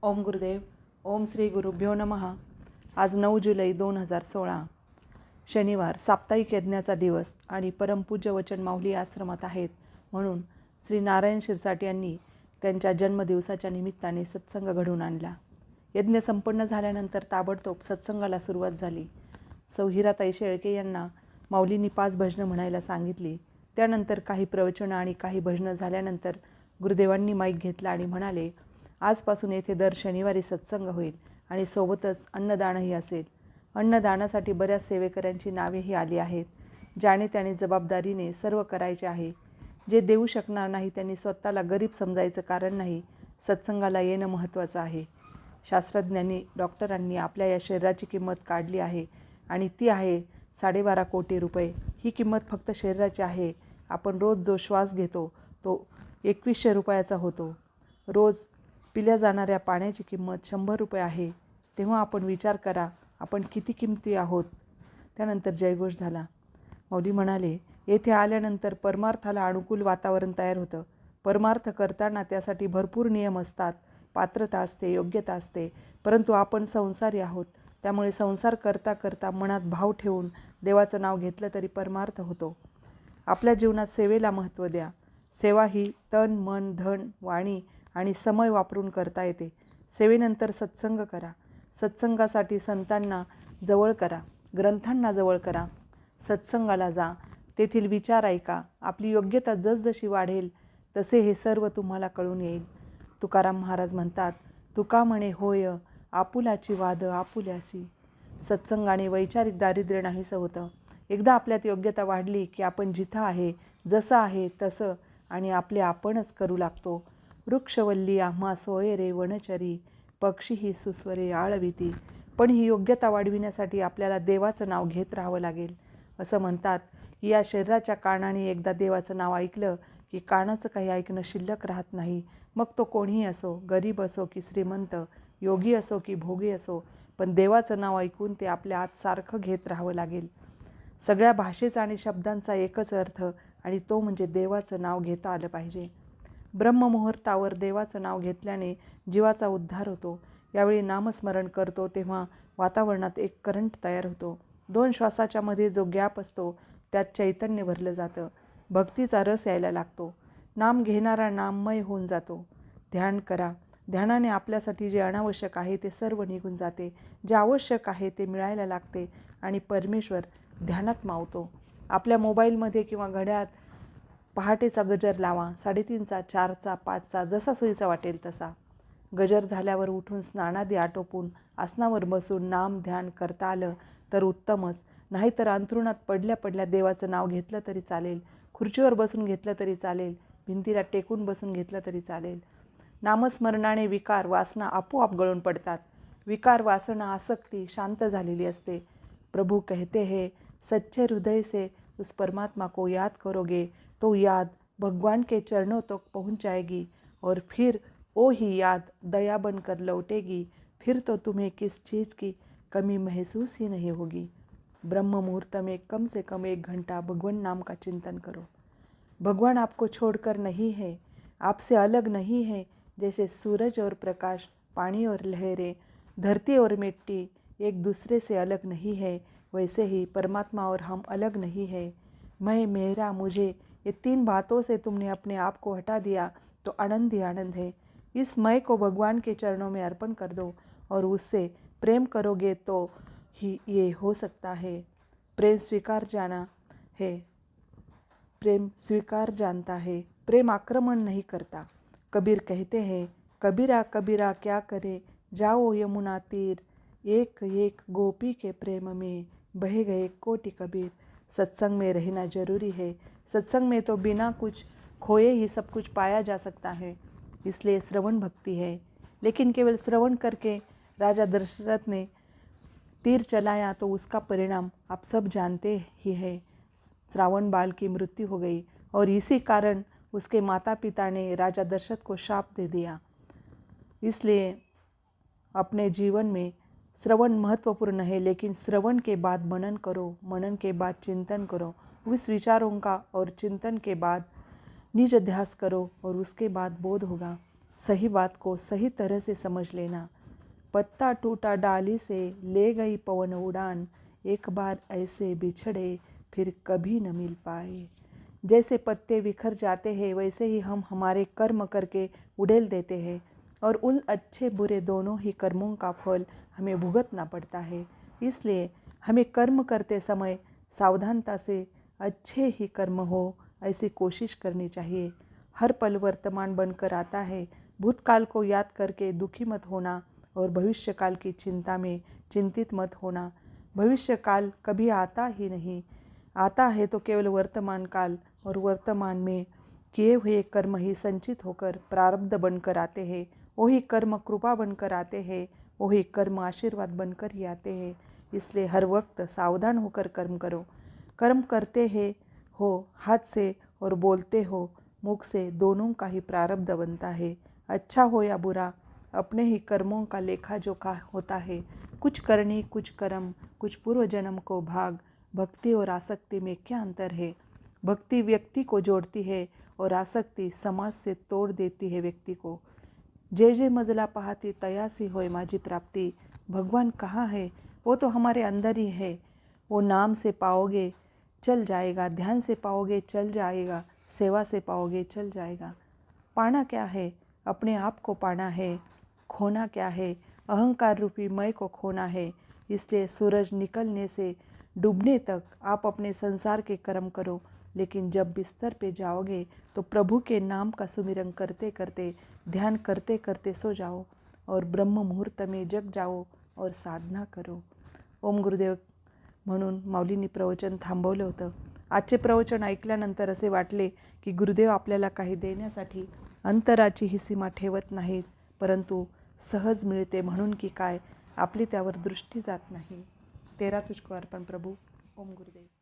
ओम गुरुदेव. ओम श्री गुरुभ्यो नमः. आज 9 जुलै 2016 शनिवार, साप्ताहिक यज्ञाचा दिवस आणि परमपूज्य वचन माऊली आश्रमात आहेत म्हणून श्री नारायण शिरसाट यांनी त्यांच्या जन्मदिवसाच्या निमित्ताने सत्संग घडवून आणला. यज्ञ संपन्न झाल्यानंतर ताबडतोब सत्संगाला सुरुवात झाली. सौ हिराताई शेळके यांना माऊलींनी 5 भजनं म्हणायला सांगितली. त्यानंतर काही प्रवचनं आणि काही भजनं झाल्यानंतर गुरुदेवांनी माईक घेतला आणि म्हणाले, आजपासून येथे दर शनिवारी सत्संग होईल आणि सोबतच अन्नदानही असेल. अन्नदानासाठी बऱ्याच सेवेकऱ्यांची नावेही आली आहेत. ज्याने त्याने जबाबदारीने सर्व करायचे आहे. जे देऊ शकणार नाही त्यांनी स्वतःला गरीब समजायचं कारण नाही. सत्संगाला येणं महत्त्वाचं आहे. शास्त्रज्ञांनी, डॉक्टरांनी आपल्या या शरीराची किंमत काढली आहे आणि ती आहे 12.5 कोटी रुपये. ही किंमत फक्त शरीराची आहे. आपण रोज जो श्वास घेतो तो 2100 रुपयाचा होतो. रोज पिल्या जाणाऱ्या पाण्याची किंमत 100 रुपये आहे. तेव्हा आपण विचार करा, आपण किती किमती आहोत. त्यानंतर जयघोष झाला. माऊली म्हणाले, येथे आल्यानंतर परमार्थाला अनुकूल वातावरण तयार होतं. परमार्थ करताना त्यासाठी भरपूर नियम असतात, पात्रता असते, योग्यता असते. परंतु आपण संसारी आहोत. त्यामुळे संसार करता करता मनात भाव ठेवून देवाचं नाव घेतलं तरी परमार्थ होतो. आपल्या जीवनात सेवेला महत्त्व द्या. सेवा ही तन, मन, धन, वाणी आणि समय वापरून करता येते. सेवेनंतर सत्संग करा. सत्संगासाठी संतांना जवळ करा, ग्रंथांना जवळ करा. सत्संगाला जा, तेथील विचार ऐका. आपली योग्यता जसजशी वाढेल तसे हे सर्व तुम्हाला कळून येईल. तुकाराम महाराज म्हणतात, तुका म्हणे होय आपुलाची वाद आपुल्याशी. सत्संगाने वैचारिक दारिद्र्य नाहीसं होतं. एकदा आपल्यात योग्यता वाढली की आपण जिथं आहे, जसं आहे तसं आणि आपले आपणच करू लागतो. वृक्षवल्ली आम्हा सोय रे वनचरी, पक्षी ही सुस्वरे आळविती. पण ही योग्यता वाढविण्यासाठी आपल्याला देवाचं नाव घेत राहावं लागेल. असं म्हणतात की या शरीराच्या कानाने एकदा देवाचं नाव ऐकलं की कानाचं काही ऐकणं शिल्लक राहत नाही. मग तो कोणीही असो, गरीब असो की श्रीमंत, योगी असो की भोगी असो, पण देवाचं नाव ऐकून ते आपल्या आत सारखं घेत राहावं लागेल. सगळ्या भाषेचा आणि शब्दांचा एकच अर्थ आणि तो म्हणजे देवाचं नाव घेता आलं पाहिजे. ब्रह्ममुहूर्तावर देवाचं नाव घेतल्याने जीवाचा उद्धार होतो. यावेळी नामस्मरण करतो तेव्हा वातावरणात एक करंट तयार होतो. 2 श्वासाच्या मध्ये जो गॅप असतो त्यात चैतन्य भरलं जातं. भक्तीचा रस यायला लागतो. नाम घेणारा नाममय होऊन जातो. ध्यान करा. ध्यानाने आपल्यासाठी जे अनावश्यक आहे ते सर्व निघून जाते. जे आवश्यक आहे ते मिळायला लागते आणि परमेश्वर ध्यानात मावतो. आपल्या मोबाईलमध्ये किंवा घड्याळात पहाटेचा गजर लावा. 3:30चा, 4चा, 5चा, जसा सोयीचा वाटेल तसा. गजर झाल्यावर उठून स्नानादी आटोपून आसनावर बसून नाम ध्यान करता आलं तर उत्तमच. नाहीतर अंथरुणात पडल्या पडल्या देवाचं नाव घेतलं तरी चालेल. खुर्चीवर बसून घेतलं तरी चालेल. भिंतीला टेकून बसून घेतलं तरी चालेल. नामस्मरणाने विकार, वासना आपोआप गळून पडतात. विकार, वासना, आसक्ती शांत झालेली असते. प्रभू कहते हैं, सच्चे हृदय से उस परमात्मा को याद करोगे तो याद भगवान के चरणों तक पहुँच जाएगी और फिर वो ही याद दया बनकर लौटेगी. फिर तो तुम्हें किस चीज़ की कमी महसूस ही नहीं होगी. ब्रह्म मुहूर्त में कम से कम 1 घंटा भगवान नाम का चिंतन करो. भगवान आपको छोड़कर नहीं है, आपसे अलग नहीं है. जैसे सूरज और प्रकाश, पानी और लहरें, धरती और मिट्टी एक दूसरे से अलग नहीं है, वैसे ही परमात्मा और हम अलग नहीं है. मैं, मेरा, मुझे, ये 3 बातों से तुमने अपने आप को हटा दिया तो आनंद ही आनंद है. इस मैं को भगवान के चरणों में अर्पण कर दो और उससे प्रेम करोगे तो ही ये हो सकता है. प्रेम स्वीकार जाना है, प्रेम स्वीकार जानता है, प्रेम आक्रमण नहीं करता. कबीर कहते हैं, कबीरा कबीरा क्या करे, जाओ यमुना तीर, एक एक गोपी के प्रेम में बह गए कोटि कबीर. सत्संग में रहना जरूरी है. सत्संग में तो बिना कुछ खोए ही सब कुछ पाया जा सकता है. इसलिए श्रवण भक्ति है. लेकिन केवल श्रवण करके राजा दशरथ ने तीर चलाया तो उसका परिणाम आप सब जानते ही है. श्रावण बाल की मृत्यु हो गई और इसी कारण उसके माता पिता ने राजा दशरथ को शाप दे दिया. इसलिए अपने जीवन में श्रवण महत्वपूर्ण है, लेकिन श्रवण के बाद मनन करो, मनन के बाद चिंतन करो, उस विचारों का और चिंतन के बाद निज अध्यास करो और उसके बाद बोध होगा. सही बात को सही तरह से समझ लेना। पत्ता टूटा डाली से ले गई पवन उड़ान, एक बार ऐसे बिछड़े फिर कभी न मिल पाए। जैसे पत्ते बिखर जाते हैं वैसे ही हम हमारे कर्म करके उड़ेल देते हैं और उन अच्छे बुरे दोनों ही कर्मों का फल हमें भुगतना पड़ता है। इसलिए हमें कर्म करते समय सावधानता से अच्छे ही कर्म हो ऐसी कोशिश करनी चाहिए। हर पल वर्तमान बनकर आता है। भूतकाल को याद करके दुखी मत होना और भविष्यकाल की चिंता में चिंतित मत होना। भविष्यकाल कभी आता ही नहीं, आता है तो केवल वर्तमान काल, और वर्तमान में किए हुए कर्म ही संचित होकर प्रारब्ध बनकर आते हैं। वही कर्म कृपा बनकर आते हैं, वही कर्म आशीर्वाद बनकर ही आते हैं। इसलिए हर वक्त सावधान होकर कर्म करो। कर्म करते हैं हो हाथ से और बोलते हो मुख से, दोनों का ही प्रारब्ध बनता है। अच्छा हो या बुरा, अपने ही कर्मों का लेखा जोखा होता है। कुछ करनी कुछ कर्म, कुछ पूर्व जन्म को भाग। भक्ति और आसक्ति में क्या अंतर है? भक्ति व्यक्ति को जोड़ती है और आसक्ति समाज से तोड़ देती है व्यक्ति को। जे जे मजला पाहती तयासी होय माझी प्राप्ति। भगवान कहाँ है? वो तो हमारे अंदर ही है। वो नाम से पाओगे चल जाएगा, ध्यान से पाओगे चल जाएगा, सेवा से पाओगे चल जाएगा। पाना क्या है? अपने आप को पाना है। खोना क्या है? अहंकार रूपी मैं को खोना है। इसलिए सूरज निकलने से डूबने तक आप अपने संसार के कर्म करो, लेकिन जब बिस्तर पे जाओगे तो प्रभु के नाम का सुमिरन करते करते, ध्यान करते करते सो जाओ और ब्रह्म मुहूर्त में जग जाओ और साधना करो। ओम गुरुदेव म्हणून माऊलींनी प्रवचन थांबवलं होतं. आजचे प्रवचन ऐकल्यानंतर असे वाटले की गुरुदेव आपल्याला काही देण्यासाठी अंतराची ही सीमा ठेवत नाहीत, परंतु सहज मिळते म्हणून की काय आपली त्यावर दृष्टी जात नाही. तेरा तुझको अर्पण प्रभू. ओम गुरुदेव.